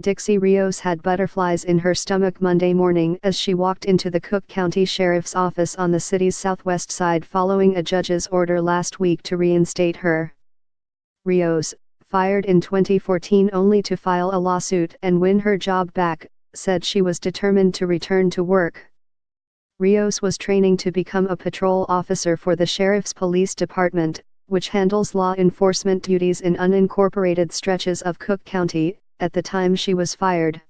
Dixie Rios had butterflies in her stomach Monday morning as she walked into the Cook County Sheriff's Office on the city's southwest side following a judge's order last week to reinstate her. Rios, fired in 2014 only to file a lawsuit and win her job back, said she was determined to return to work. Rios was training to become a patrol officer for the Sheriff's Police Department, which handles law enforcement duties in unincorporated stretches of Cook County, at the time she was fired.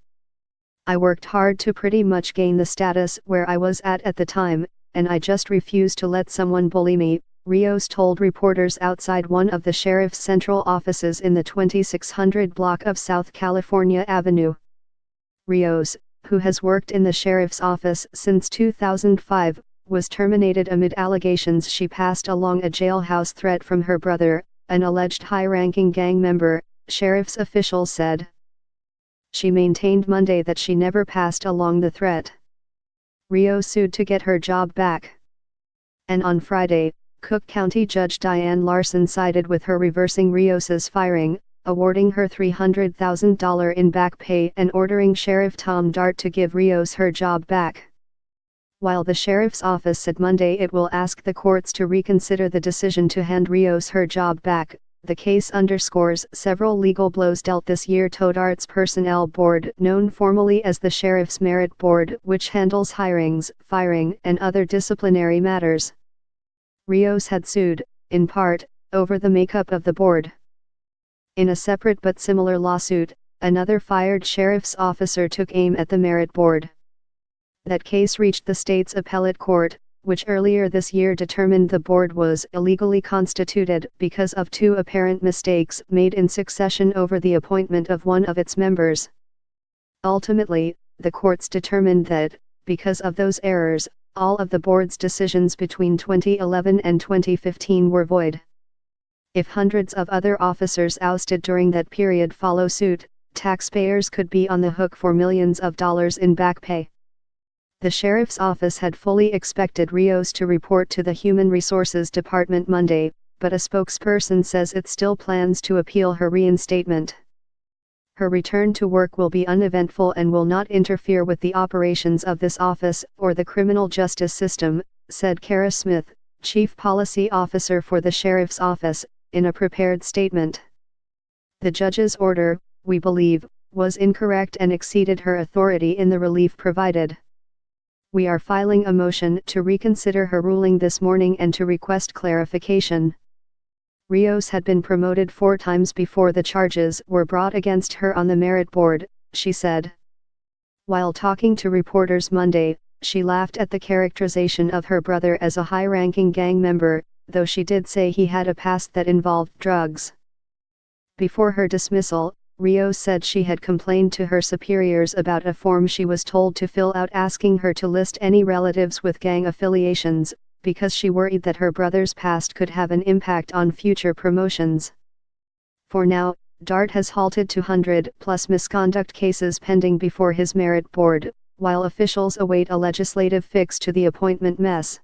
"I worked hard to pretty much gain the status where I was at the time, and I just refused to let someone bully me," Rios told reporters outside one of the sheriff's central offices in the 2600 block of South California Avenue. Rios, who has worked in the sheriff's office since 2005, was terminated amid allegations she passed along a jailhouse threat from her brother, an alleged high-ranking gang member, sheriff's officials said. She maintained Monday that she never passed along the threat. Rios sued to get her job back. And on Friday, Cook County Judge Diane Larson sided with her, reversing Rios's firing, awarding her $300,000 in back pay and ordering Sheriff Tom Dart to give Rios her job back. While the sheriff's office said Monday it will ask the courts to reconsider the decision to hand Rios her job back, the case underscores several legal blows dealt this year to Dart's Personnel Board, known formally as the Sheriff's Merit Board, which handles hirings, firing, and other disciplinary matters. Rios had sued, in part, over the makeup of the board. In a separate but similar lawsuit, another fired sheriff's officer took aim at the Merit Board. That case reached the state's appellate court, which earlier this year determined the board was illegally constituted because of two apparent mistakes made in succession over the appointment of one of its members. Ultimately, the courts determined that, because of those errors, all of the board's decisions between 2011 and 2015 were void. If hundreds of other officers ousted during that period follow suit, taxpayers could be on the hook for millions of dollars in back pay. The sheriff's office had fully expected Rios to report to the Human Resources Department Monday, but a spokesperson says it still plans to appeal her reinstatement. Her return to work will be uneventful and will not interfere with the operations of this office or the criminal justice system, said Kara Smith, Chief Policy Officer for the Sheriff's Office, in a prepared statement. The judge's order, we believe, was incorrect and exceeded her authority in the relief provided. We are filing a motion to reconsider her ruling this morning and to request clarification. Rios had been promoted 4 times before the charges were brought against her on the Merit Board, she said. While talking to reporters Monday, she laughed at the characterization of her brother as a high-ranking gang member, though she did say he had a past that involved drugs. Before her dismissal, Rios said she had complained to her superiors about a form she was told to fill out asking her to list any relatives with gang affiliations, because she worried that her brother's past could have an impact on future promotions. For now, Dart has halted 200+ misconduct cases pending before his Merit Board, while officials await a legislative fix to the appointment mess.